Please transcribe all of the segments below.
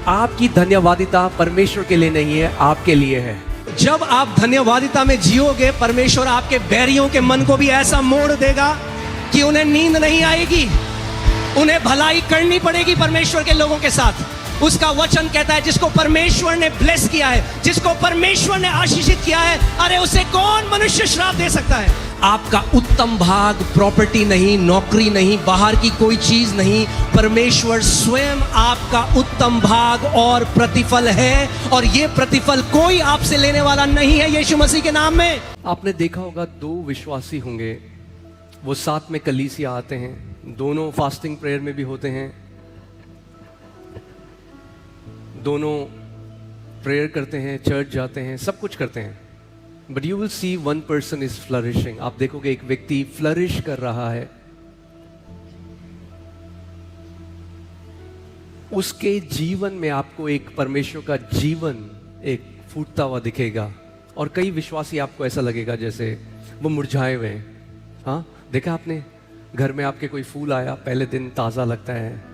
आपकी धन्यवादिता परमेश्वर के लिए नहीं है, आपके लिए है। जब आप धन्यवादिता में जियोगे, परमेश्वर आपके बैरियों के मन को भी ऐसा मोड़ देगा कि उन्हें नींद नहीं आएगी, उन्हें भलाई करनी पड़ेगी परमेश्वर के लोगों के साथ। उसका वचन कहता है जिसको परमेश्वर ने ब्लेस किया है, जिसको परमेश्वर ने आशीषित किया है, अरे उसे कौन मनुष्य श्राप दे सकता है। आपका उत्तम भाग प्रॉपर्टी नहीं, नौकरी नहीं, बाहर की कोई चीज नहीं, परमेश्वर स्वयं आपका उत्तम भाग और प्रतिफल है, और ये प्रतिफल कोई आपसे लेने वाला नहीं है, यीशु मसीह के नाम में। आपने देखा होगा 2 विश्वासी होंगे, वो साथ में कलीसिया आते हैं, दोनों फास्टिंग प्रेयर में भी होते हैं, दोनों प्रेयर करते हैं, चर्च जाते हैं, सब कुछ करते हैं। But you will see one person is flourishing. आप देखोगे एक व्यक्ति फ्लरिश कर रहा है, उसके जीवन में आपको एक परमेश्वर का जीवन एक फूटता हुआ दिखेगा। और कई विश्वासी आपको ऐसा लगेगा जैसे वो मुरझाए हुए हैं। हाँ, देखा आपने, घर में आपके कोई फूल आया, पहले दिन ताज़ा लगता है,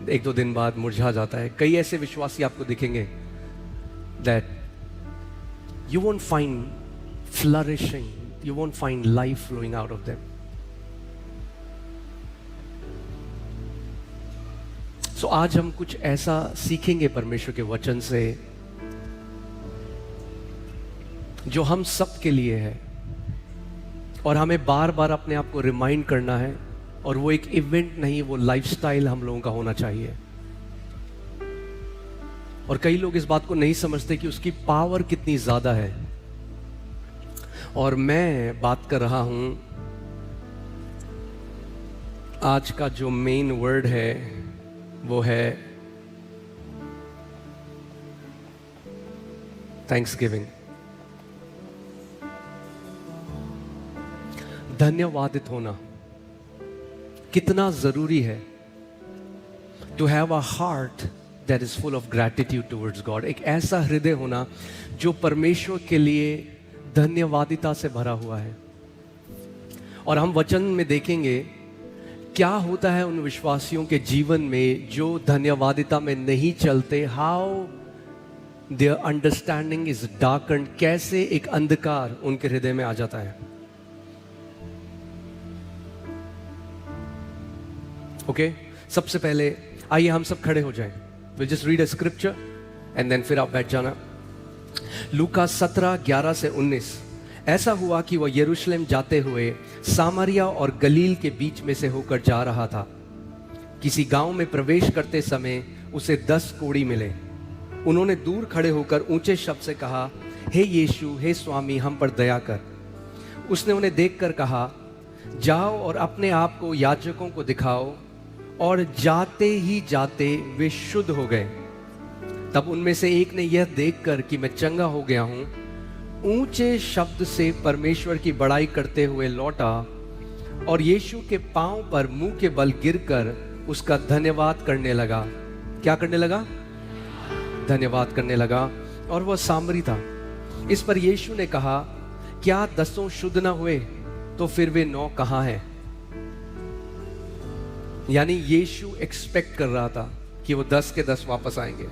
1-2 दिन बाद मुरझा जाता है। कई ऐसे विश्वासी आपको दिखेंगे that you won't find flourishing, you won't find life flowing out of them. So आज हम कुछ ऐसा सीखेंगे परमेश्वर के वचन से जो हम सब के लिए है, और हमें बार बार अपने आप को रिमाइंड करना है। और वो एक इवेंट नहीं, वो लाइफस्टाइल हम लोगों का होना चाहिए। और कई लोग इस बात को नहीं समझते कि उसकी पावर कितनी ज्यादा है। और मैं बात कर रहा हूं, आज का जो मेन वर्ड है वो है थैंक्सगिविंग। धन्यवादित होना कितना जरूरी है। To have a heart that is full of gratitude towards God. एक ऐसा हृदय होना जो परमेश्वर के लिए धन्यवादिता से भरा हुआ है। और हम वचन में देखेंगे क्या होता है उन विश्वासियों के जीवन में जो धन्यवादिता में नहीं चलते। हाउ देयर अंडरस्टैंडिंग इज डार्कन्ड, कैसे एक अंधकार उनके हृदय में आ जाता है। ओके, सबसे पहले आइए हम सब खड़े हो जाएं। Will just read a scripture and then फिर आप बैठ जाना। लूका 17:11 से 19। ऐसा हुआ कि वह यरूशलेम जाते हुए सामरिया और गलील के बीच में से होकर जा रहा था। किसी गांव में प्रवेश करते समय उसे 10 कोढ़ी मिले। उन्होंने दूर खड़े होकर ऊंचे शब्द से कहा, हे यीशु, हे स्वामी, हम पर दया कर। उसने उन्हें देखकर कहा, जाओ और अपने आप को याजकों को दिखाओ। और जाते ही जाते वे शुद्ध हो गए। तब उनमें से एक ने यह देखकर कि मैं चंगा हो गया हूं, ऊंचे शब्द से परमेश्वर की बड़ाई करते हुए लौटा और यीशु के पांव पर मुंह के बल गिरकर उसका धन्यवाद करने लगा। क्या करने लगा? धन्यवाद करने लगा। और वह सामरी था। इस पर यीशु ने कहा, क्या 10 शुद्ध न हुए? तो फिर वे 9 कहां हैं? यानी यीशु एक्सपेक्ट कर रहा था कि वो 10 के 10 वापस आएंगे।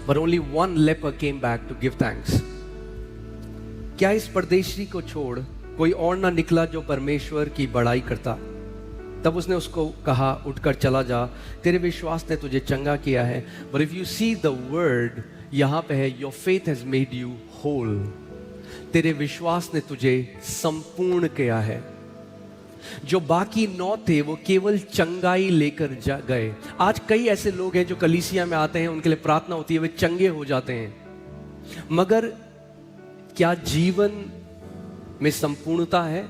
But only one leper came back to give thanks. क्या इस परदेशी को छोड़ कोई और ना निकला जो परमेश्वर की बड़ाई करता? तब उसने उसको कहा, उठकर चला जा, तेरे विश्वास ने तुझे चंगा किया है। But if you see the word, यहां पे है, your faith has made you whole. तेरे विश्वास ने तुझे संपूर्ण किया है। जो बाकी 9 थे वो केवल चंगाई लेकर जा गए। आज कई ऐसे लोग हैं जो कलीसिया में आते हैं, उनके लिए प्रार्थना होती है, वे चंगे हो जाते हैं, मगर क्या जीवन में संपूर्णता है?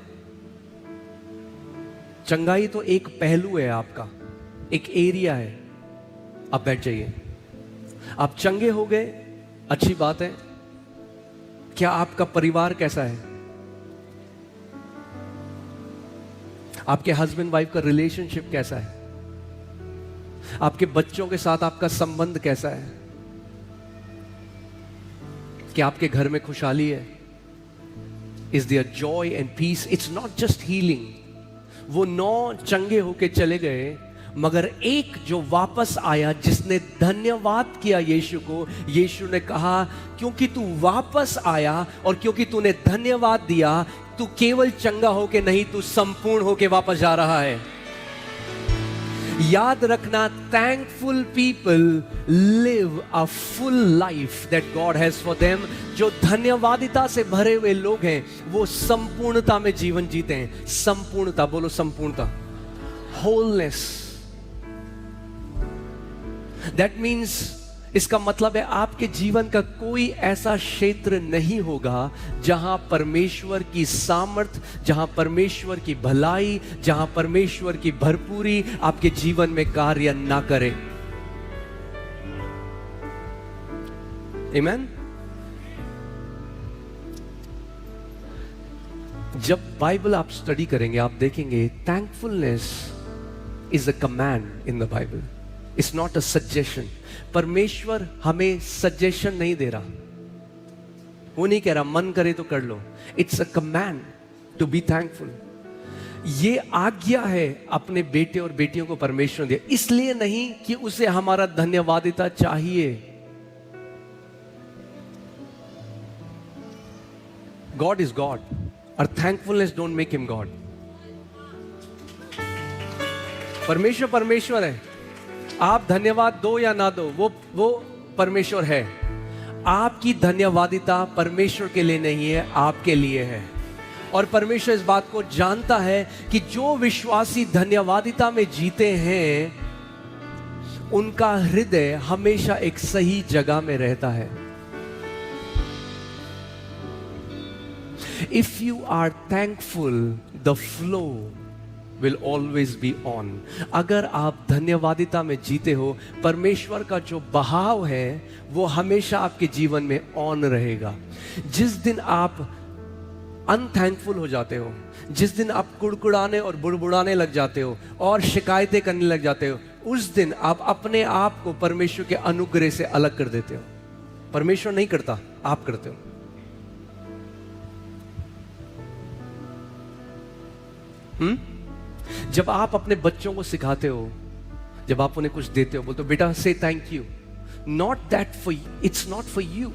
चंगाई तो एक पहलू है आपका, एक एरिया है। आप बैठ जाइए। आप चंगे हो गए, अच्छी बात है। क्या आपका परिवार कैसा है? आपके हस्बैंड वाइफ का रिलेशनशिप कैसा है? आपके बच्चों के साथ आपका संबंध कैसा है? क्या आपके घर में खुशहाली है? Is there joy and peace? It's not just healing. वो 9 चंगे होके चले गए, मगर एक जो वापस आया, जिसने धन्यवाद किया यीशु को, यीशु ने कहा क्योंकि तू वापस आया और क्योंकि तूने धन्यवाद दिया, तू केवल चंगा होके नहीं, तू संपूर्ण होके वापस जा रहा है। याद रखना, thankful people live a full life that God has for them. जो धन्यवादिता से भरे हुए लोग हैं वो संपूर्णता में जीवन जीते हैं। संपूर्णता, बोलो संपूर्णता, होलनेस। दैट मीन्स, इसका मतलब है आपके जीवन का कोई ऐसा क्षेत्र नहीं होगा जहां परमेश्वर की सामर्थ, जहां परमेश्वर की भलाई, जहां परमेश्वर की भरपूरी आपके जीवन में कार्य ना करे। आमीन। जब बाइबल आप स्टडी करेंगे आप देखेंगे thankfulness is a command in the Bible, it's not a suggestion. परमेश्वर हमें सजेशन नहीं दे रहा, वो नहीं कह रहा मन करे तो कर लो। It's a command to be thankful. ये आज्ञा है अपने बेटे और बेटियों को परमेश्वर ने दिया, इसलिए नहीं कि उसे हमारा धन्यवादिता चाहिए। गॉड इज गॉड और thankfulness don't make him God. परमेश्वर परमेश्वर है, आप धन्यवाद दो या ना दो, वो परमेश्वर है। आपकी धन्यवादिता परमेश्वर के लिए नहीं है, आपके लिए है। और परमेश्वर इस बात को जानता है कि जो विश्वासी धन्यवादिता में जीते हैं उनका हृदय हमेशा एक सही जगह में रहता है। If you are thankful, the flow will always be on। अगर आप धन्यवादिता में जीते हो, परमेश्वर का जो बहाव है वो हमेशा आपके जीवन में ऑन रहेगा। जिस दिन आप अनथैंकफुल हो जाते हो, जिस दिन आप कुड़कुड़ाने और बुड़बुड़ाने लग जाते हो और शिकायतें करने लग जाते हो, उस दिन आप अपने आप को परमेश्वर के अनुग्रह से अलग कर देते हो। परमेश्वर नहीं करता, आप करते हो। जब आप अपने बच्चों को सिखाते हो, जब आप उन्हें कुछ देते हो, बोलते हो बेटा से thank you, not that for, it's not for you,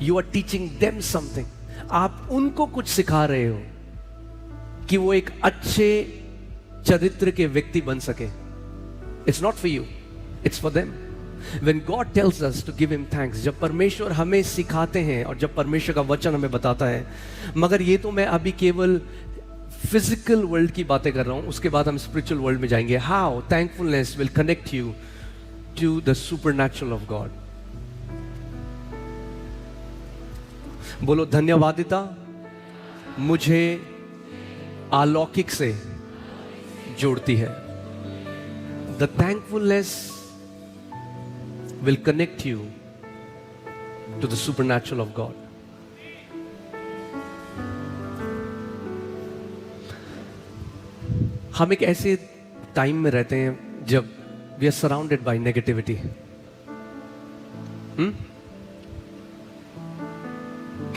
you are teaching them something. आप उनको कुछ सिखा रहे हो कि वो एक अच्छे चरित्र के व्यक्ति बन सके। It's not for you, it's for them. When God tells us to give him thanks, जब परमेश्वर हमें सिखाते हैं और जब परमेश्वर का वचन हमें बताता है, मगर ये तो मैं अभी केवल फिजिकल वर्ल्ड की बातें कर रहा हूं, उसके बाद हम स्पिरिचुअल वर्ल्ड में जाएंगे। How thankfulness will connect you to the supernatural of God. बोलो, धन्यवादिता मुझे अलौकिक से जोड़ती है। The thankfulness will connect you to the supernatural of God. हम एक ऐसे टाइम में रहते हैं जब we are surrounded by negativity.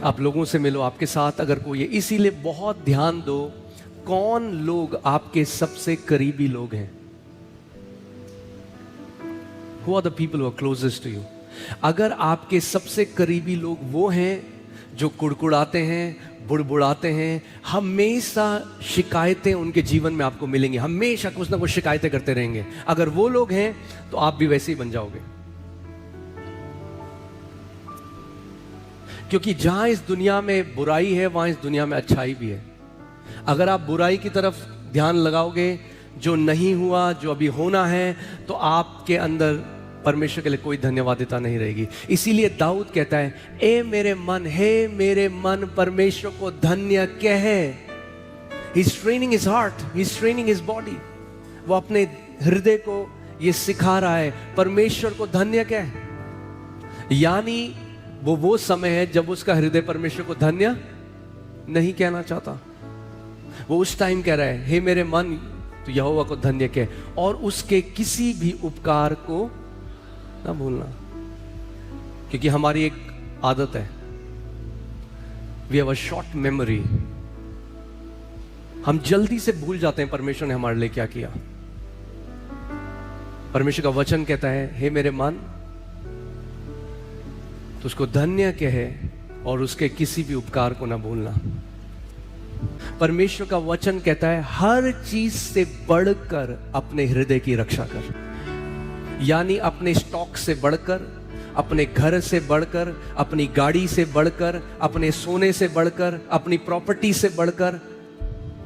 आप लोगों से मिलो, आपके साथ अगर कोई है, इसीलिए बहुत ध्यान दो कौन लोग आपके सबसे करीबी लोग हैं। Who are the people who are closest to you? अगर आपके सबसे करीबी लोग वो हैं जो कुड़कुड़ाते हैं, बुड़बुड़ाते हैं, हमेशा शिकायतें उनके जीवन में आपको मिलेंगी, हमेशा कुछ ना कुछ शिकायतें करते रहेंगे, अगर वो लोग हैं तो आप भी वैसे ही बन जाओगे। क्योंकि जहां इस दुनिया में बुराई है वहां इस दुनिया में अच्छाई भी है। अगर आप बुराई की तरफ ध्यान लगाओगे, जो नहीं हुआ, जो अभी होना है, तो आपके अंदर परमेश्वर के लिए कोई धन्यवादिता नहीं रहेगी। इसीलिए दाऊद कहता है, ए मेरे मन, हे मेरे मन, परमेश्वर को धन्य कह। He is training his heart, he is training his body. वो अपने हृदय को ये सिखा रहा है, परमेश्वर को धन्य कह। यानी वो समय है जब उसका हृदय परमेश्वर को धन्य नहीं कहना चाहता। वो उस टाइम कह रहा है, हे मेरे मन, तो यहोवा को धन्य कह और उसके किसी भी उपकार को ना भूलना। क्योंकि हमारी एक आदत है, we have a short memory. हम जल्दी से भूल जाते हैं परमेश्वर ने हमारे लिए क्या किया। परमेश्वर का वचन कहता है, हे मेरे मन, तो उसको धन्य कहे और उसके किसी भी उपकार को ना भूलना। परमेश्वर का वचन कहता है, हर चीज से बढ़कर अपने हृदय की रक्षा कर। यानी अपने स्टॉक से बढ़कर, अपने घर से बढ़कर, अपनी गाड़ी से बढ़कर, अपने सोने से बढ़कर, अपनी प्रॉपर्टी से बढ़कर,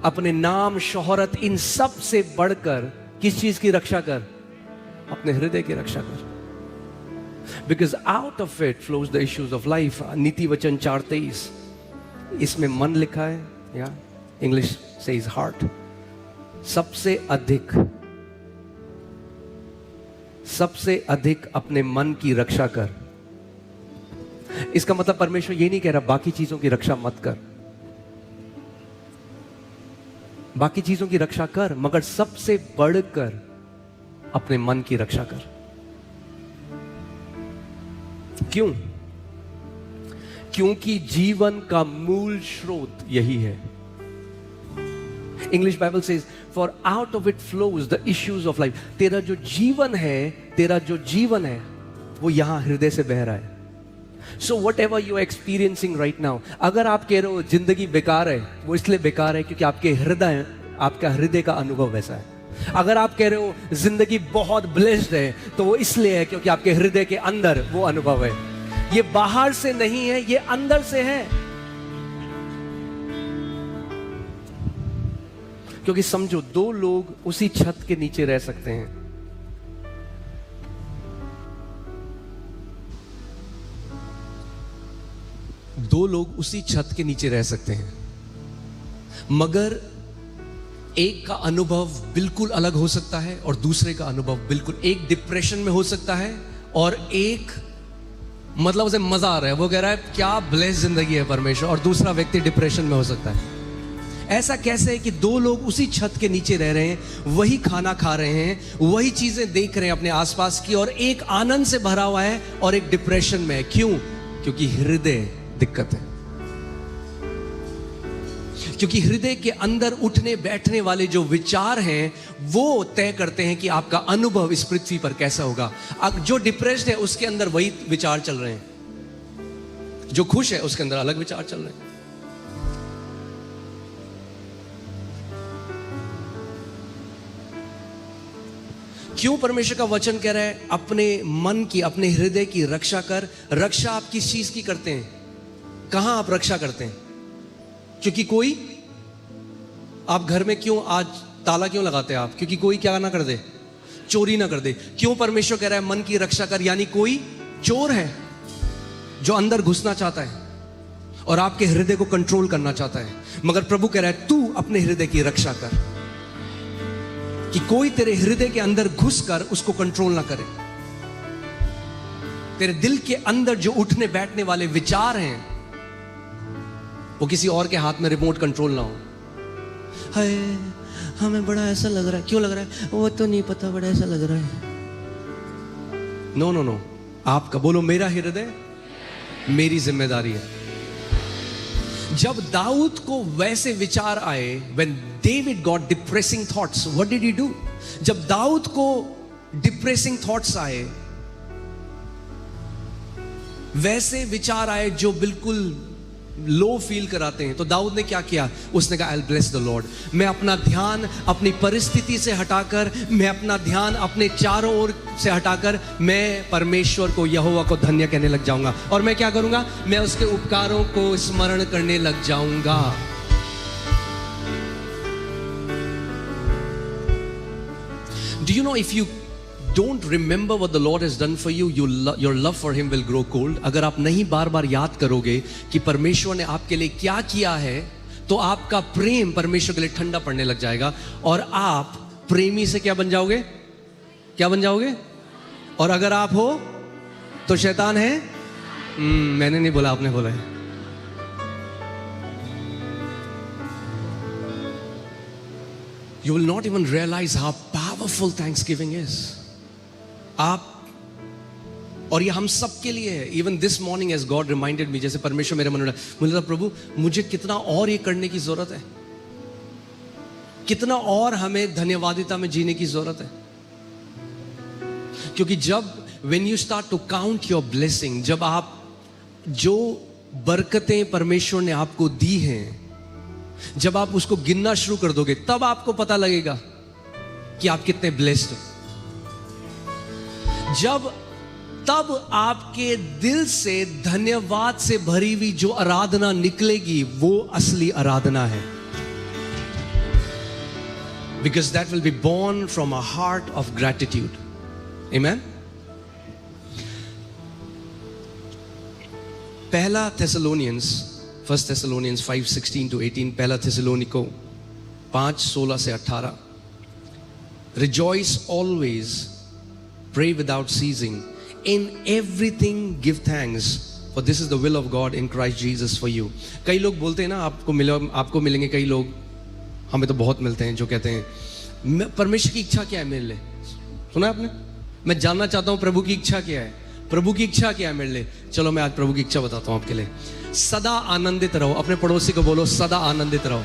अपने नाम शोहरत, इन सब से बढ़कर किस चीज की रक्षा कर? अपने हृदय की रक्षा कर। Because out of it flows the issues of life. नीति वचन 4:23, इसमें मन लिखा है, या इंग्लिश से इज हार्ट। सबसे अधिक अपने मन की रक्षा कर। इसका मतलब परमेश्वर ये नहीं कह रहा बाकी चीजों की रक्षा मत कर, बाकी चीजों की रक्षा कर, मगर सबसे बढ़कर अपने मन की रक्षा कर। क्यों? क्योंकि जीवन का मूल स्रोत यही है। English Bible says, for out of it flows the issues of life. तेरा जो जीवन है वो यहां हृदय से बह रहा है। So whatever you are experiencing right now, अगर आप कह रहे हो जिंदगी बेकार है, वो इसलिए बेकार है क्योंकि आपका हृदय का अनुभव वैसा है। अगर आप कह रहे हो जिंदगी बहुत ब्लेस्ड है, तो वो इसलिए है क्योंकि आपके हृदय के अंदर वो अनुभव है। ये बाहर से नहीं है, ये अंदर से है। क्योंकि समझो, दो लोग उसी छत के नीचे रह सकते हैं। दो लोग उसी छत के नीचे रह सकते हैं, मगर एक का अनुभव बिल्कुल अलग हो सकता है और दूसरे का अनुभव बिल्कुल, एक डिप्रेशन में हो सकता है और एक मतलब उसे मजा आ रहा है, वो कह रहा है क्या ब्लेस जिंदगी है परमेश्वर, और दूसरा व्यक्ति डिप्रेशन में हो सकता है। ऐसा कैसे है कि दो लोग उसी छत के नीचे रह रहे हैं, वही खाना खा रहे हैं, वही चीजें देख रहे हैं अपने आसपास की, और एक आनंद से भरा हुआ है और एक डिप्रेशन में है। क्यों? क्योंकि हृदय दिक्कत है। क्योंकि हृदय के अंदर उठने बैठने वाले जो विचार हैं वो तय करते हैं कि आपका अनुभव इस पृथ्वी पर कैसा होगा। अब जो डिप्रेस्ड है उसके अंदर वही विचार चल रहे हैं, जो खुश है उसके अंदर अलग विचार चल रहे हैं। क्यों परमेश्वर का वचन कह रहा है अपने मन की, अपने हृदय की रक्षा कर? रक्षा आप किस चीज की करते हैं? कहां आप रक्षा करते हैं? क्योंकि कोई, आप घर में क्यों आज ताला क्यों लगाते हैं आप? क्योंकि कोई क्या ना कर दे, चोरी ना कर दे। क्यों परमेश्वर कह रहा है मन की रक्षा कर? यानी कोई चोर है जो अंदर घुसना चाहता है और आपके हृदय को कंट्रोल करना चाहता है। मगर प्रभु कह रहा है तू अपने हृदय की रक्षा कर, कि कोई तेरे हृदय के अंदर घुसकर उसको कंट्रोल ना करे। तेरे दिल के अंदर जो उठने बैठने वाले विचार हैं वो किसी और के हाथ में रिमोट कंट्रोल ना हो। हाय हमें बड़ा ऐसा लग रहा है, क्यों लग रहा है? वो तो नहीं पता, बड़ा ऐसा लग रहा है। नो नो नो, आपका बोलो, मेरा हृदय मेरी जिम्मेदारी है। जब दाऊद को वैसे विचार आए, when David got depressing thoughts, what did he do? जब दाऊद को डिप्रेसिंग थॉट्स आए, वैसे विचार आए जो बिल्कुल लो फील कराते हैं, तो दाऊद ने क्या किया? उसने कहा, I'll bless the Lord। मैं अपना ध्यान अपनी परिस्थिति से हटाकर, मैं अपना ध्यान अपने चारों ओर से हटाकर, मैं परमेश्वर को, यहोवा को धन्य कहने लग जाऊंगा। और मैं क्या करूंगा? मैं उसके उपकारों को स्मरण करने लग जाऊंगा। Do you know, if you don't remember what the Lord has done for you, your love for Him will grow cold। अगर आप नहीं बार बार याद करोगे कि परमेश्वर ने आपके लिए क्या किया है, तो आपका प्रेम परमेश्वर के लिए ठंडा पड़ने लग जाएगा और आप प्रेमी से क्या बन जाओगे? क्या बन जाओगे? और अगर आप हो तो शैतान है। मैंने नहीं बोला, आपने बोला है। You will not even realize how powerful Thanksgiving is। आप, और ये हम सब के लिए है। Even this morning as God reminded me, जैसे परमेश्वर मेरे मन में, मुझे लगा प्रभु मुझे कितना और ये करने की जरूरत है, कितना और हमें धन्यवादिता में जीने की जरूरत है। क्योंकि जब when you start to count your blessing, जब आप जो बरकतें परमेश्वर ने आपको दी हैं, जब आप उसको गिनना शुरू कर दोगे, तब आपको पता लगेगा कि आप कितने ब्लेस्ड हो। तब आपके दिल से धन्यवाद से भरी हुई जो आराधना निकलेगी, वो असली आराधना है। Because that will be born from a heart of gratitude. Amen? पहला Thessalonians 5:16 to 18, पहला Thessalonico 5:16 से 18, Rejoice always, pray without ceasing, in everything give thanks, for this is the will of God in Christ Jesus for you. कई लोग बोलते हैं ना, आपको मिलेंगे कई लोग, हमें तो बहुत मिलते हैं, जो कहते हैं परमेश्वर की इच्छा क्या है मेरे लिए। सुना आपने? मैं जानना चाहता हूं प्रभु की इच्छा क्या है, प्रभु की इच्छा क्या है मेरे लिए। चलो मैं आज प्रभु की इच्छा बताता हूं आपके लिए। सदा आनंदित रहो। अपने पड़ोसी को बोलो, सदा आनंदित रहो।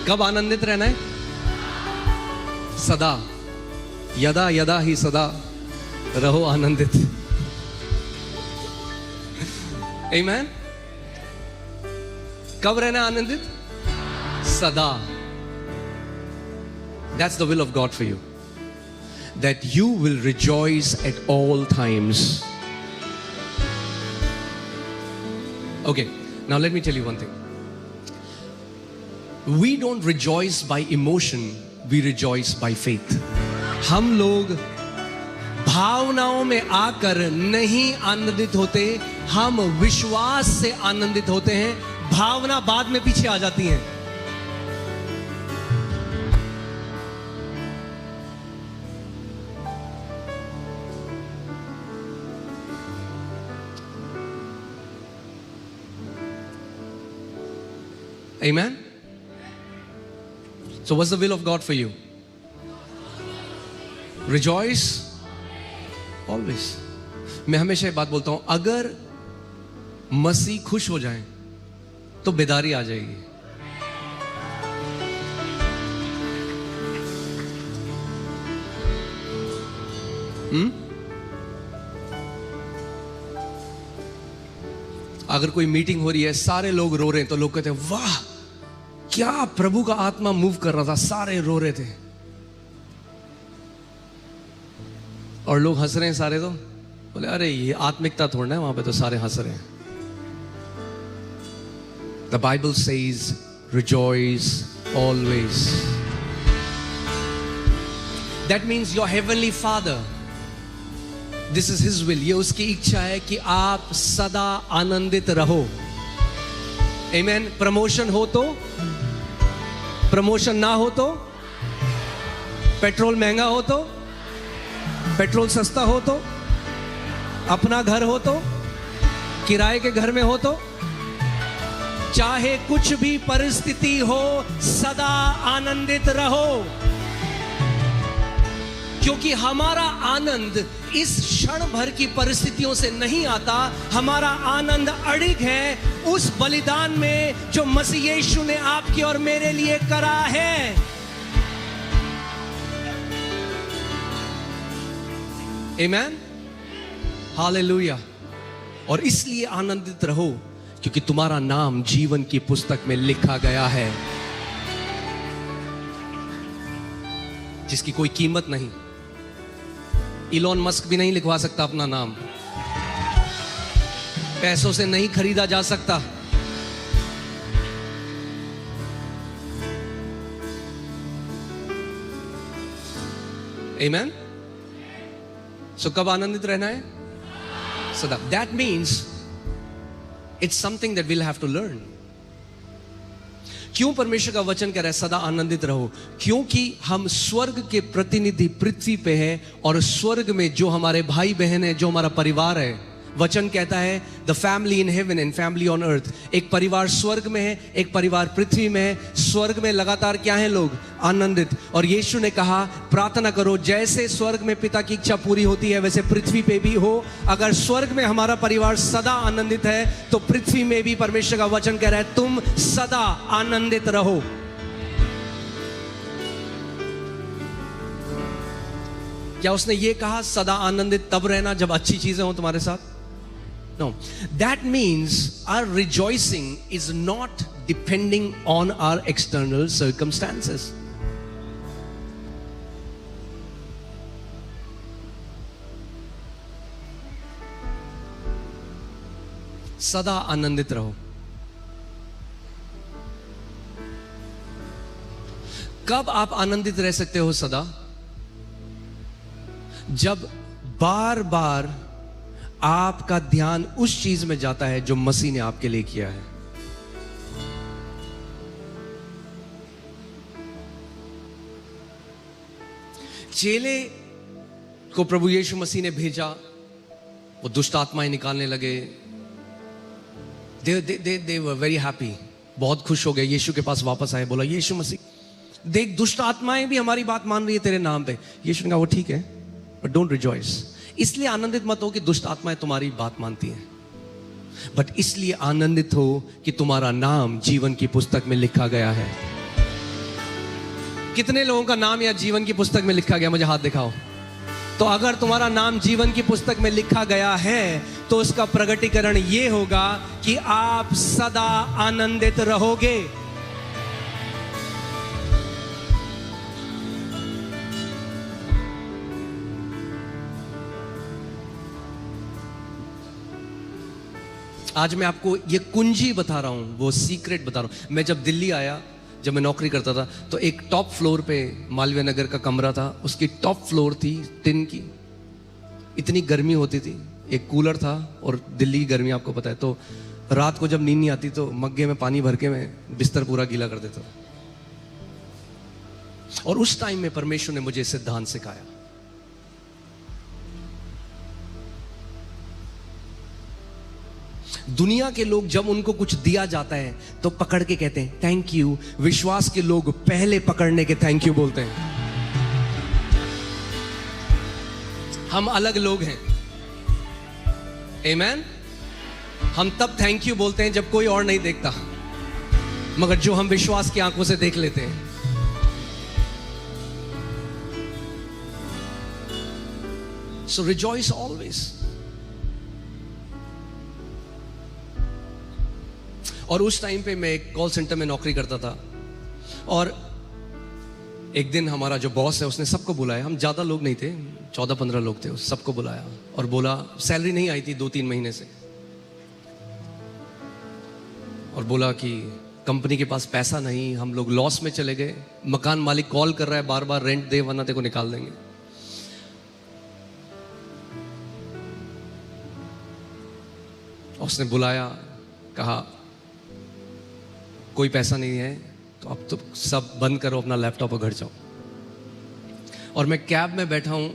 कब आनंदित रहना है? सदा, यदा यदा ही सदा रहो आनंदित। आमीन। कब रहना आनंदित? सदा। That's the will of God for you, that you will rejoice at all times. Okay, now let me tell you one thing. We don't rejoice by emotion, we rejoice by faith. हम लोग भावनाओं में आकर नहीं आनंदित होते, हम विश्वास से आनंदित होते हैं। भावना बाद में पीछे आ जाती हैं। Amen? So what's the will of God for you? Rejoice always. मैं हमेशा ये बात बोलता हूं, अगर मसीह खुश हो जाए तो बेदारी आ जाएगी। अगर कोई मीटिंग हो रही है, सारे लोग रो रहे हैं, तो लोग कहते हैं वाह क्या प्रभु का आत्मा मूव कर रहा था, सारे रो रहे थे। और लोग हंस रहे हैं सारे, तो बोले अरे ये आत्मिकता थोड़ा है, वहां पे तो सारे हंस रहे हैं। The Bible says rejoice always. That means your heavenly Father, this is His will. ये उसकी इच्छा है कि आप सदा आनंदित रहो। Amen. प्रमोशन हो तो, प्रमोशन ना हो तो, पेट्रोल महंगा हो तो, पेट्रोल सस्ता हो तो, अपना घर हो तो, किराए के घर में हो तो, चाहे कुछ भी परिस्थिति हो, सदा आनंदित रहो। क्योंकि हमारा आनंद इस क्षण भर की परिस्थितियों से नहीं आता, हमारा आनंद अड़िग है उस बलिदान में जो मसीह यीशु ने आपके और मेरे लिए करा है। आमीन, हालेलुया। और इसलिए आनंदित रहो क्योंकि तुम्हारा नाम जीवन की पुस्तक में लिखा गया है, जिसकी कोई कीमत नहीं। इलॉन मस्क भी नहीं लिखवा सकता अपना नाम, पैसों से नहीं खरीदा जा सकता। आमीन। सो कब आनंदित रहना है? सदा। That means it's something that will have to learn. क्यों परमेश्वर का वचन कह रहा है सदा आनंदित रहो? क्योंकि हम स्वर्ग के प्रतिनिधि पृथ्वी पे हैं, और स्वर्ग में जो हमारे भाई बहन है, जो हमारा परिवार है, वचन कहता है the family in heaven and family on earth. एक परिवार स्वर्ग में है, एक परिवार पृथ्वी में है। स्वर्ग में लगातार क्या है? लोग आनंदित। और यीशु ने कहा प्रार्थना करो जैसे स्वर्ग में पिता की इच्छा पूरी होती है वैसे पृथ्वी पे भी हो। अगर स्वर्ग में हमारा परिवार सदा आनंदित है तो पृथ्वी में भी परमेश्वर का वचन कह रहा है तुम सदा आनंदित रहो। क्या उसने ये कहा सदा आनंदित तब रहना जब अच्छी चीजें हो तुम्हारे साथ? No, that means our rejoicing is not depending on our external circumstances. सदा आनंदित रहो. कब आप आनंदित रह सकते हो सदा? जब बार बार आपका ध्यान उस चीज में जाता है जो मसीह ने आपके लिए किया है. चेले को प्रभु यीशु मसीह ने भेजा, वो दुष्ट आत्माएं निकालने लगे. They were very happy. बहुत खुश हो गए. यीशु के पास वापस आए, बोला यीशु मसीह देख दुष्ट आत्माएं भी हमारी बात मान रही है तेरे नाम पे. यीशु ने कहा वो ठीक है, बट डोंट रिजॉइस. इसलिए आनंदित मत हो कि दुष्ट आत्माएं तुम्हारी बात मानती हैं, बट इसलिए आनंदित हो कि तुम्हारा नाम जीवन की पुस्तक में लिखा गया है. कितने लोगों का नाम या जीवन की पुस्तक में लिखा गया? मुझे हाथ दिखाओ. तो अगर तुम्हारा नाम जीवन की पुस्तक में लिखा गया है तो उसका प्रगटीकरण यह होगा कि आप सदा आनंदित रहोगे. आज मैं आपको ये कुंजी बता रहा हूं, वो सीक्रेट बता रहा हूं. मैं जब दिल्ली आया, जब मैं नौकरी करता था, तो एक टॉप फ्लोर पे मालवीय नगर का कमरा था. उसकी टॉप फ्लोर थी टिन की. इतनी गर्मी होती थी, एक कूलर था, और दिल्ली की गर्मी आपको पता है. तो रात को जब नींद नहीं आती तो मग्गे में पानी भर के मैं बिस्तर पूरा गीला कर देता था. और उस टाइम में परमेश्वर ने मुझे सिद्धांत सिखाया. दुनिया के लोग जब उनको कुछ दिया जाता है तो पकड़ के कहते हैं थैंक यू. विश्वास के लोग पहले पकड़ने के थैंक यू बोलते हैं. हम अलग लोग हैं. आमेन. हम तब थैंक यू बोलते हैं जब कोई और नहीं देखता, मगर जो हम विश्वास की आंखों से देख लेते हैं. सो रिजॉइस ऑलवेज. और उस टाइम पे मैं एक कॉल सेंटर में नौकरी करता था, और एक दिन हमारा जो बॉस है उसने सबको बुलाया. हम ज़्यादा लोग नहीं थे, 14-15 लोग थे. सबको बुलाया और बोला, सैलरी नहीं आई थी 2-3 महीने से, और बोला कि कंपनी के पास पैसा नहीं, हम लोग लॉस में चले गए. मकान मालिक कॉल कर रहा है बार बार, रेंट दे वरना तेरे को निकाल देंगे. उसने बुलाया, कहा कोई पैसा नहीं है तो अब तो सब बंद करो, अपना लैपटॉप और घर जाओ. और मैं कैब में बैठा हूं,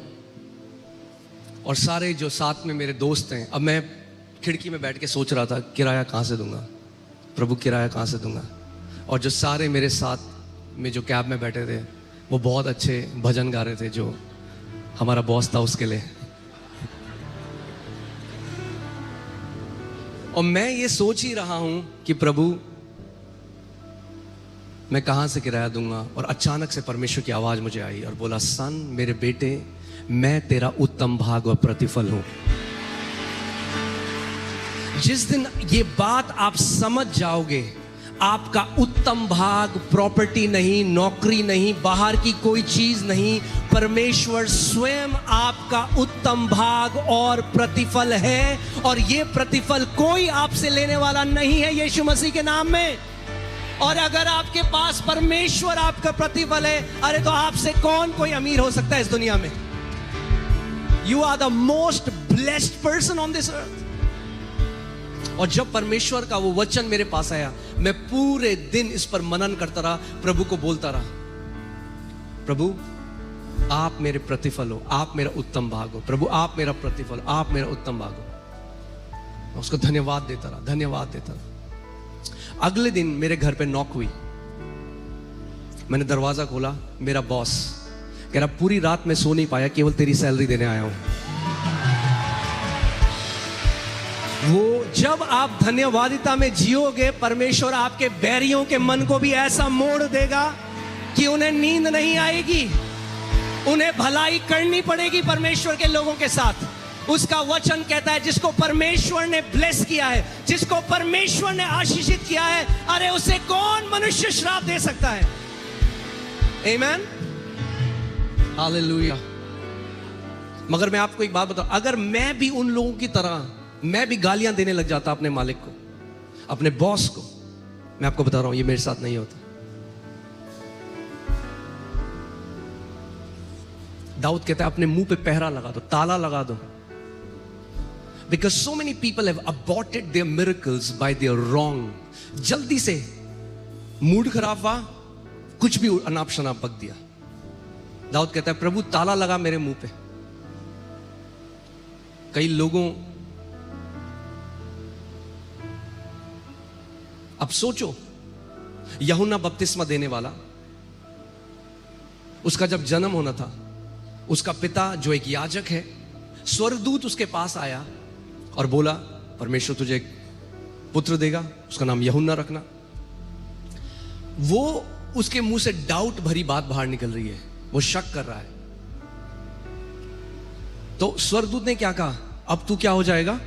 और सारे जो साथ में मेरे दोस्त हैं, अब मैं खिड़की में बैठ के सोच रहा था किराया कहाँ से दूंगा, प्रभु किराया कहाँ से दूंगा. और जो सारे मेरे साथ में जो कैब में बैठे थे वो बहुत अच्छे भजन गा रहे थे जो हमारा बॉस था उसके लिए. और मैं ये सोच ही रहा हूं कि प्रभु मैं कहां से किराया दूंगा. और अचानक से परमेश्वर की आवाज मुझे आई और बोला, सन, मेरे बेटे, मैं तेरा उत्तम भाग और प्रतिफल हूं. जिस दिन ये बात आप समझ जाओगे, आपका उत्तम भाग प्रॉपर्टी नहीं, नौकरी नहीं, बाहर की कोई चीज नहीं, परमेश्वर स्वयं आपका उत्तम भाग और प्रतिफल है. और ये प्रतिफल कोई आपसे लेने वाला नहीं है यीशु मसीह के नाम में. और अगर आपके पास परमेश्वर आपका प्रतिफल है, अरे तो आपसे कौन कोई अमीर हो सकता है इस दुनिया में? You are the most blessed person on this earth. और जब परमेश्वर का वो वचन मेरे पास आया, मैं पूरे दिन इस पर मनन करता रहा, प्रभु को बोलता रहा, प्रभु आप मेरे प्रतिफल हो, आप मेरा उत्तम भाग हो. प्रभु आप मेरा प्रतिफल, आप मेरा उत्तम भाग हो. मैं उसको धन्यवाद देता रहा, धन्यवाद देता रहा. अगले दिन मेरे घर पे नॉक हुई. मैंने दरवाजा खोला, मेरा बॉस कह रहा, पूरी रात में सो नहीं पाया, केवल तेरी सैलरी देने आया हूं. वो जब आप धन्यवादिता में जियोगे, परमेश्वर आपके बैरियों के मन को भी ऐसा मोड़ देगा कि उन्हें नींद नहीं आएगी. उन्हें भलाई करनी पड़ेगी परमेश्वर के लोगों के साथ। उसका वचन कहता है जिसको परमेश्वर ने ब्लेस किया है, जिसको परमेश्वर ने आशीषित किया है, अरे उसे कौन मनुष्य श्राप दे सकता है? आमीन, हालेलुया। मगर मैं आपको एक बात बताऊं, अगर मैं भी उन लोगों की तरह मैं भी गालियां देने लग जाता अपने मालिक को, अपने बॉस को, मैं आपको बता रहा हूं ये मेरे साथ नहीं होता। दाऊद कहता है अपने मुंह पे पहरा लगा दो, ताला लगा दो। Because so many people have aborted their miracles by their wrong. जल्दी से मूड खराब हुआ, कुछ भी अनाप शनाप बक दिया। दाऊद कहता है प्रभु ताला लगा मेरे मुंह पे। कई लोगों, अब सोचो, यूहन्ना बपतिस्मा देने वाला, उसका जब जन्म होना था, उसका पिता जो एक याजक है, स्वर्गदूत उसके पास आया और बोला परमेश्वर तुझे एक पुत्र देगा, उसका नाम यूहन्ना रखना। वो उसके मुंह से डाउट भरी बात बाहर निकल रही है, वो शक कर रहा है। तो स्वर्गदूत ने क्या कहा, अब तू क्या हो जाएगा,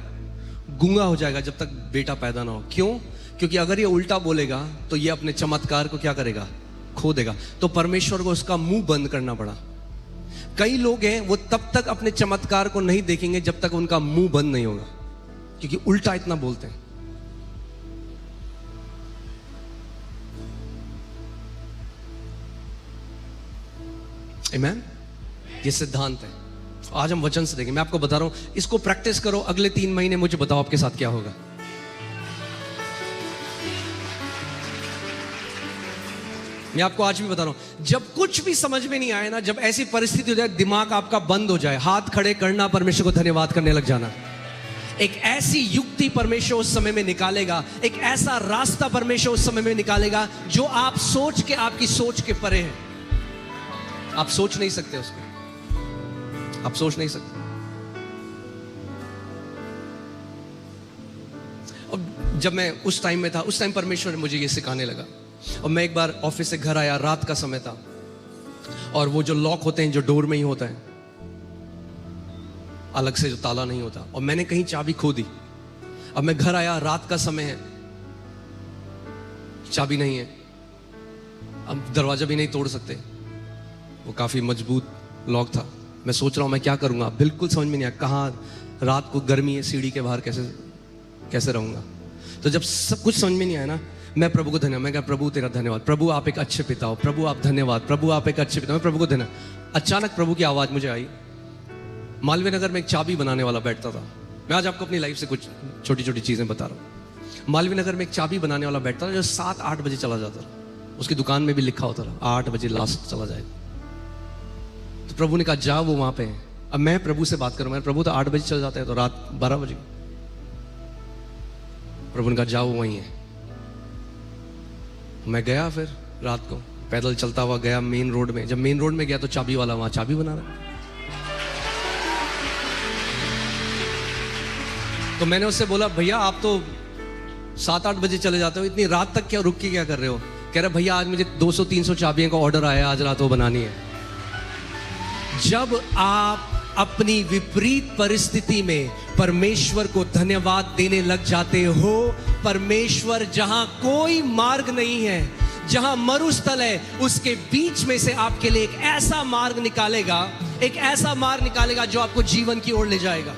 गूंगा हो जाएगा जब तक बेटा पैदा ना हो। क्यों? क्योंकि अगर ये उल्टा बोलेगा तो ये अपने चमत्कार को क्या करेगा, खो देगा। तो परमेश्वर को उसका मुंह बंद करना पड़ा। कई लोग हैं वो तब तक अपने चमत्कार को नहीं देखेंगे जब तक उनका मुंह बंद नहीं होगा, क्योंकि उल्टा इतना बोलते हैं। आमीन, ये सिद्धांत है। आज हम वचन से देखेंगे। मैं आपको बता रहा हूं, इसको प्रैक्टिस करो, अगले 3 महीने मुझे बताओ आपके साथ क्या होगा। मैं आपको आज भी बता रहा हूं, जब कुछ भी समझ में नहीं आए ना, जब ऐसी परिस्थिति हो जाए, दिमाग आपका बंद हो जाए, हाथ खड़े करना, परमेश्वर को धन्यवाद करने लग जाना। एक ऐसी युक्ति परमेश्वर उस समय में निकालेगा, एक ऐसा रास्ता परमेश्वर उस समय में निकालेगा जो आप सोच के, आपकी सोच के परे है। आप सोच नहीं सकते उसको, आप सोच नहीं सकते। अब जब मैं उस टाइम में था, उस टाइम परमेश्वर ने मुझे ये सिखाने लगा। और मैं एक बार ऑफिस से घर आया, रात का समय था, और वो जो लॉक होते हैं जो डोर में ही होता है, अलग से जो ताला नहीं होता, और मैंने कहीं चाबी खो दी। अब मैं घर आया, रात का समय है, चाबी नहीं है, अब दरवाजा भी नहीं तोड़ सकते, वो काफी मजबूत लॉक था। मैं सोच रहा हूं मैं क्या करूंगा, बिल्कुल समझ में नहीं आया, कहाँ रात को गर्मी है, सीढ़ी के बाहर कैसे रहूंगा। तो जब सब कुछ समझ में नहीं आया ना, मैं प्रभु को धन्यवाद, मैं कहा प्रभु तेरा धन्यवाद, प्रभु आप एक अच्छे पिता हो, प्रभु आप धन्यवाद, प्रभु आप एक अच्छे पिता हो, मैं प्रभु को धन्यवाद। अचानक प्रभु की आवाज मुझे आई। मालवीय नगर में एक चाबी बनाने वाला बैठता था। मैं आज आपको अपनी लाइफ से कुछ छोटी छोटी चीजें बता रहा हूँ। मालवीय नगर में एक चाबी बनाने वाला बैठता था जो 7-8 बजे चला जाता था। उसकी दुकान में भी लिखा होता था 8 बजे लास्ट चला जाएगा। तो प्रभु ने कहा जाओ, वो वहां पे है। अब मैं प्रभु से बात करूँ, मैं प्रभु तो 8 बजे चल जाता है, तो रात 12 बजे। प्रभु ने कहा जाओ, वो वहीं है। मैं गया, फिर रात को पैदल चलता हुआ गया मेन रोड में। जब मेन रोड में गया तो चाबी वाला वहां चाबी बना रहा। तो मैंने उससे बोला भैया आप तो 7-8 बजे चले जाते हो, इतनी रात तक क्या रुक के क्या कर रहे हो? कह रहा भैया आज मुझे 200-300 चाबियों का ऑर्डर आया, आज रात वो बनानी है। जब आप अपनी विपरीत परिस्थिति में परमेश्वर को धन्यवाद देने लग जाते हो, परमेश्वर जहां कोई मार्ग नहीं है, जहां मरुस्थल है, उसके बीच में से आपके लिए एक ऐसा मार्ग निकालेगा, एक ऐसा मार्ग निकालेगा जो आपको जीवन की ओर ले जाएगा।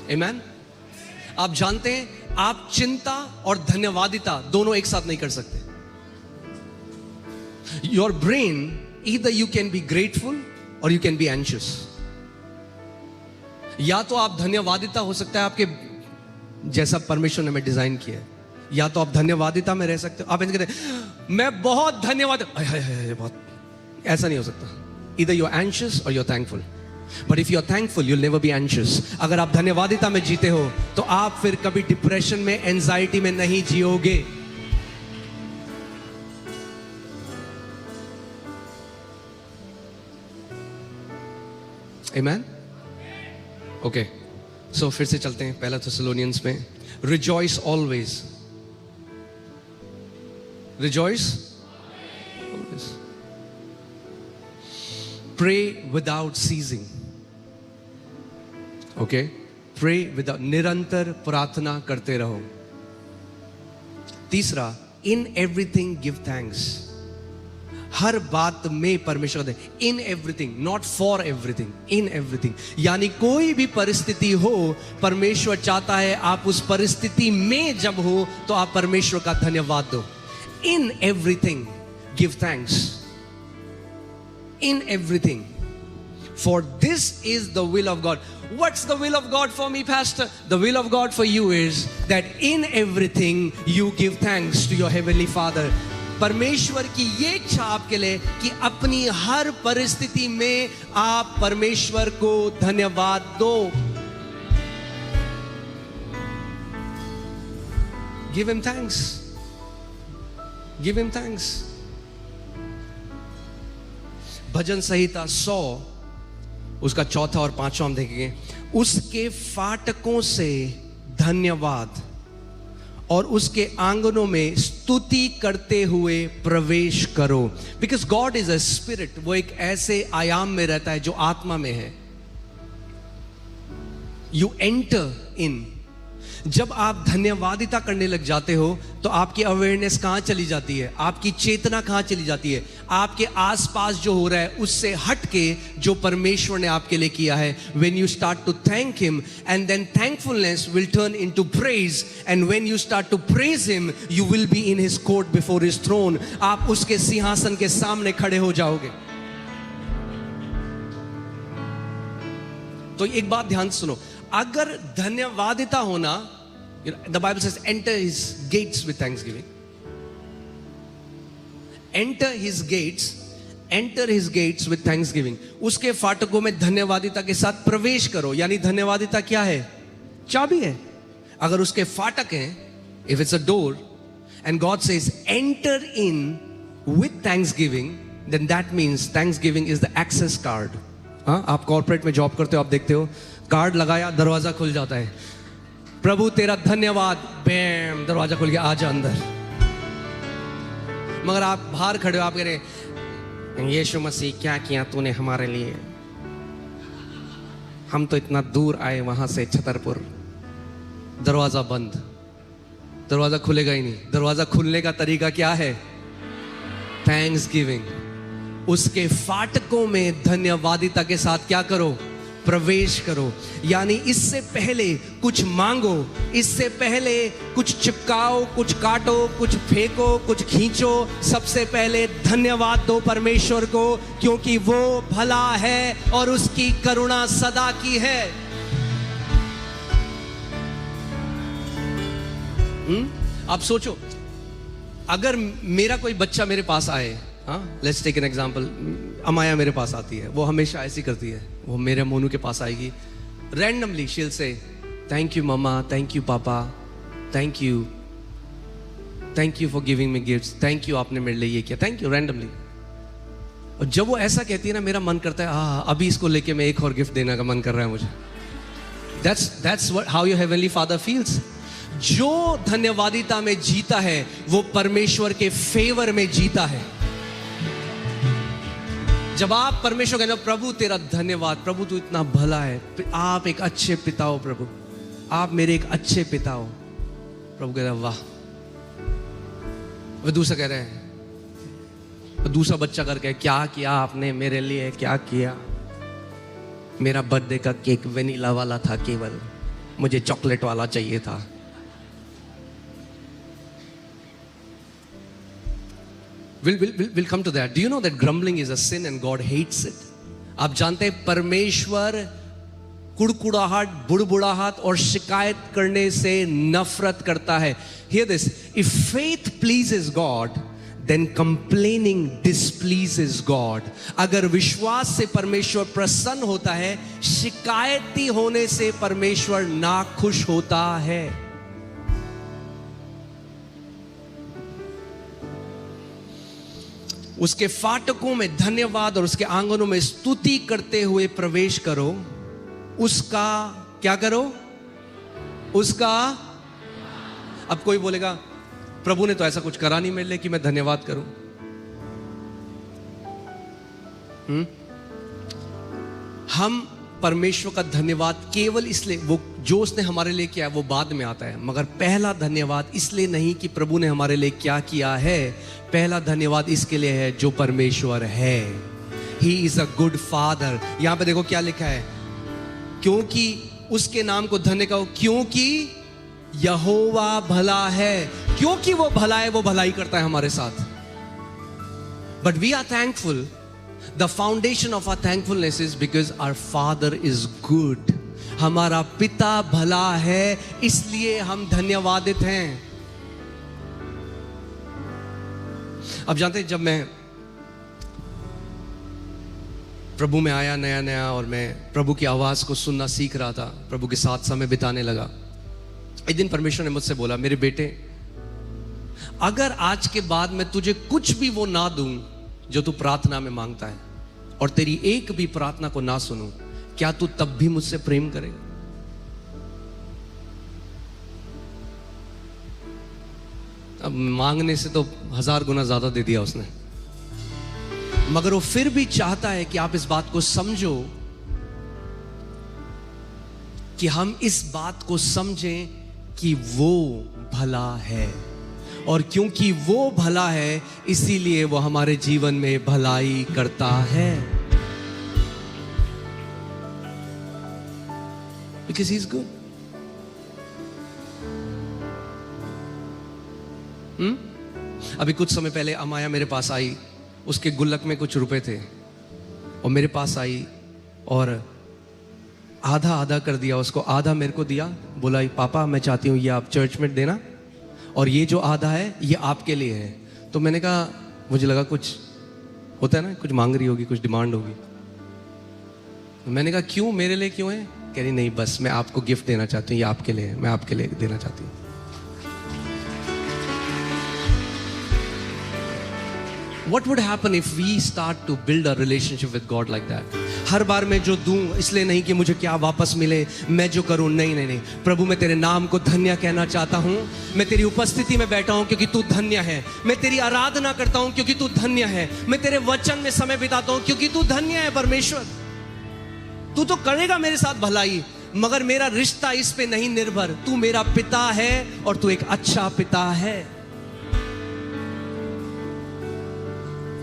आमीन। आप जानते हैं आप चिंता और धन्यवादिता दोनों एक साथ नहीं कर सकते। Your brain, either you can be grateful or you can be anxious. या तो आप धन्यवादिता हो सकता है आपके जैसा परमेश्वर ने हमें डिजाइन किया है, या तो आप धन्यवादिता में रह सकते हो। आप कहते हैं मैं बहुत धन्यवाद, बहुत, ऐसा नहीं हो सकता। Either you're anxious or you're thankful. But if you're thankful, you'll never be anxious. अगर आप धन्यवादिता में जीते हो तो आप फिर कभी डिप्रेशन में, एंजाइटी में नहीं जियोगे। Amen? Okay. So फिर से चलते हैं 1 Thessalonians में। Rejoice always. Rejoice. Pray without ceasing. Okay? Pray without, निरंतर प्रार्थना करते रहो. तीसरा, in everything give thanks. हर बात में परमेश्वर दे. In everything, not for everything. In everything. यानी कोई भी परिस्थिति हो, परमेश्वर चाहता है आप उस परिस्थिति में जब हो तो आप परमेश्वर का धन्यवाद दो. In everything give thanks. In everything. For this is the will of God. What's the will of God for me, Pastor? The will of God for you is that in everything you give thanks to your heavenly Father. परमेश्वर की ये इच्छा आपके लिए कि अपनी हर परिस्थिति में आप परमेश्वर को धन्यवाद दो. Give him thanks. Give him thanks. भजन संहिता 100 उसका 4था और 5वां हम देखेंगे. उसके फाटकों से धन्यवाद और उसके आंगनों में स्तुति करते हुए प्रवेश करो. Because God is a spirit. वो एक ऐसे आयाम में रहता है जो आत्मा में है. You enter in. जब आप धन्यवादिता करने लग जाते हो तो आपकी अवेयरनेस कहां चली जाती है, आपकी चेतना कहां चली जाती है, आपके आसपास जो हो रहा है उससे हटके जो परमेश्वर ने आपके लिए किया है. when you start to thank him and then thankfulness will turn into praise, and when you start to praise him you will be in his court before his throne. आप उसके सिंहासन के सामने खड़े हो जाओगे. तो एक बात ध्यान सुनो, अगर धन्यवादिता होना, the Bible says enter his gates with thanksgiving. Enter his gates with thanksgiving. उसके फाटकों में धन्यवादिता के साथ प्रवेश करो. यानी धन्यवादिता क्या है? चाबी है. अगर उसके फाटक हैं, if it's a door and God says enter in with thanksgiving, then that means thanksgiving is the access card. हाँ, आप कॉर्पोरेट में जॉब करते हो, आप देखते हो कार्ड लगाया दरवाजा खुल जाता है. प्रभु तेरा धन्यवाद, बैम दरवाजा खुल गया, आजा अंदर. मगर आप बाहर खड़े हो, आप कह रहे यीशु मसीह क्या किया तूने हमारे लिए, हम तो इतना दूर आए वहां से छतरपुर. दरवाजा बंद, दरवाजा खुलेगा ही नहीं. दरवाजा खुलने का तरीका क्या है? Thanks giving. उसके फाटकों में धन्यवादिता के साथ क्या करो? प्रवेश करो. यानी इससे पहले कुछ मांगो, इससे पहले कुछ चिपकाओ, कुछ काटो, कुछ फेंको, कुछ खींचो, सबसे पहले धन्यवाद दो परमेश्वर को, क्योंकि वो भला है और उसकी करुणा सदा की है. आप सोचो, अगर मेरा कोई बच्चा मेरे पास आए, लेट्स टेक एन एग्जांपल, अमाया मेरे पास आती है, वो हमेशा ऐसी करती है. वो मेरे मोनू के पास आएगी, रैंडमली शील से thank you mama, thank you papa, thank you for giving me gifts, thank you आपने मेरे लिए ये किया, थैंक यू, रैंडमली. और जब वो ऐसा कहती है ना, मेरा मन करता है अभी इसको लेके मैं एक और गिफ्ट देने का मन कर रहा है मुझे. That's how your heavenly father feels. जो धन्यवादिता में जीता है वो परमेश्वर के फेवर में जीता है. जब आप परमेश्वर कहते हो प्रभु तेरा धन्यवाद, प्रभु तू इतना भला है, आप एक अच्छे पिता हो प्रभु, आप मेरे एक अच्छे पिता हो. प्रभु कहता है वाह. वो दूसरा कह रहे हैं, दूसरा बच्चा करके क्या किया आपने मेरे लिए, क्या किया? मेरा बर्थडे का केक वेनिला वाला था, केवल मुझे चॉकलेट वाला चाहिए था. We'll come to that. Do you know that grumbling is a sin and God hates it? आप जानते हैं परमेश्वर कुड़कुड़ाहट, बुड़बुड़ाहट और शिकायत करने से नफरत करता है. Hear this. If faith pleases God, then complaining displeases God. अगर विश्वास से परमेश्वर प्रसन्न होता है, शिकायती होने से परमेश्वर नाखुश होता है. उसके फाटकों में धन्यवाद और उसके आंगनों में स्तुति करते हुए प्रवेश करो. उसका क्या करो? उसका. अब कोई बोलेगा प्रभु ने तो ऐसा कुछ करा नहीं मेरे लिए कि मैं धन्यवाद करूं। हम परमेश्वर का धन्यवाद केवल इसलिए, वो जो उसने हमारे लिए किया वो बाद में आता है, मगर पहला धन्यवाद इसलिए नहीं कि प्रभु ने हमारे लिए क्या किया है, पहला धन्यवाद इसके लिए है जो परमेश्वर है। He is a good father. यहां पे देखो क्या लिखा है, क्योंकि उसके नाम को धन्य कहो, क्योंकि यहोवा भला है। क्योंकि वो भला है, वो भलाई करता है हमारे साथ। But we are thankful. The foundation of our thankfulness is because our Father is good. हमारा पिता भला है, इसलिए हम धन्यवादित हैं। अब जानते हैं, जब मैं प्रभु में आया नया नया और मैं प्रभु की आवाज को सुनना सीख रहा था, प्रभु के साथ समय बिताने लगा, एक दिन परमेश्वर ने मुझसे बोला, मेरे बेटे, अगर आज के बाद मैं तुझे कुछ भी वो ना दूं जो तू प्रार्थना में मांगता है, और तेरी एक भी प्रार्थना को ना सुनूं, क्या तू तब भी मुझसे प्रेम करेगा? अब मांगने से तो 1000 गुना ज्यादा दे दिया उसने, मगर वो फिर भी चाहता है कि आप इस बात को समझो, कि हम इस बात को समझें कि वो भला है, और क्योंकि वो भला है इसीलिए वो हमारे जीवन में भलाई करता है। Because he's good. अभी कुछ समय पहले अमाया मेरे पास आई, उसके गुल्लक में कुछ रुपए थे, और मेरे पास आई और आधा आधा कर दिया उसको, आधा मेरे को दिया, बोला पापा मैं चाहती हूँ ये आप चर्च में देना, और ये जो आधा है ये आपके लिए है। तो मैंने कहा, मुझे लगा कुछ होता है ना, कुछ मांग रही होगी, कुछ डिमांड होगी। मैंने कहा क्यों, मेरे लिए क्यों है? कह रही नहीं, बस मैं आपको गिफ्ट देना चाहती हूँ, ये आपके लिए है, मैं आपके लिए देना चाहती हूँ। What would happen if we start to build a relationship with God like that? हर बार मैं जो दूं इसलिए नहीं कि मुझे क्या वापस मिले, मैं जो करूं, नहीं नहीं नहीं, प्रभु मैं तेरे नाम को धन्य कहना चाहता हूं, मैं तेरी उपस्थिति में बैठा हूं क्योंकि तू धन्य है, मैं तेरी आराधना करता हूं क्योंकि तू धन्य है, मैं तेरे वचन में समय बिताता हूं क्योंकि तू धन्य है। परमेश्वर, तू तो करेगा मेरे साथ भलाई, मगर मेरा रिश्ता इस पे नहीं निर्भर, तू मेरा पिता है और तू एक अच्छा पिता है।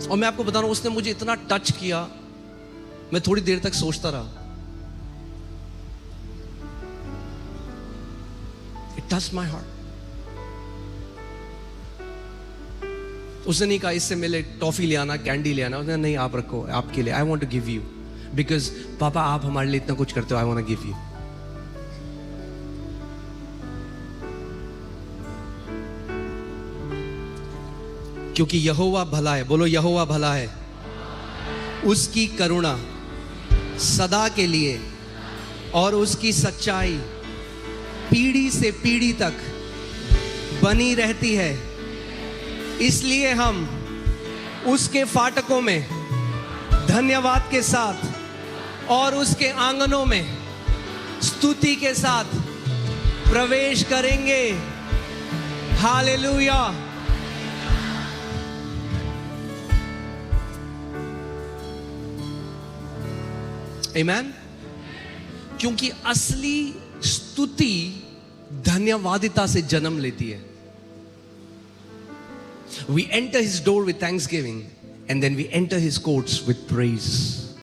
और मैं आपको बता रहा हूं, उसने मुझे इतना टच किया, मैं थोड़ी देर तक सोचता रहा। It touch my heart. उसने नहीं कहा इससे मिले टॉफी ले आना, कैंडी ले आना, उसने नहीं, आप रखो, आपके लिए, I want to give you, because पापा आप हमारे लिए इतना कुछ करते हो, I want to give you. क्योंकि यहोवा भला है, बोलो यहोवा भला है, उसकी करुणा सदा के लिए और उसकी सच्चाई पीढ़ी से पीढ़ी तक बनी रहती है। इसलिए हम उसके फाटकों में धन्यवाद के साथ और उसके आंगनों में स्तुति के साथ प्रवेश करेंगे। हालेलुया। आमीन। क्योंकि असली स्तुति धन्यवादिता से जन्म लेती है। We enter his door with thanksgiving and then we enter his courts with praise.